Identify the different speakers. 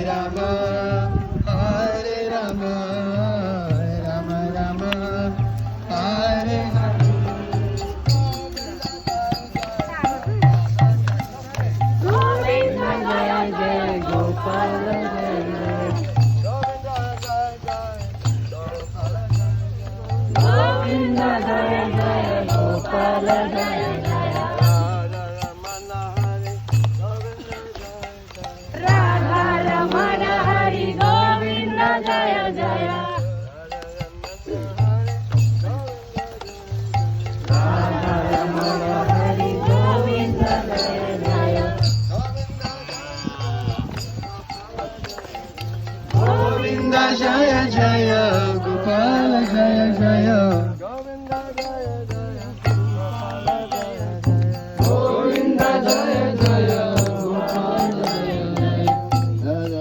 Speaker 1: Rama ಹರೆ Rama Rama Rama ಹರೆ ಹರೆ
Speaker 2: Govinda ಜಯ ಜಯ Gopala ಜಯ Govinda ಜಯ ಜಯ Gopala ಜಯ ಜಯ Radha Ramana ಹರಿ Govinda ಜಯ ಜಯ Radha Ramana ಹರಿ Govinda ಜಯ ಜಯ
Speaker 1: Govinda ಜಯ ಜಯ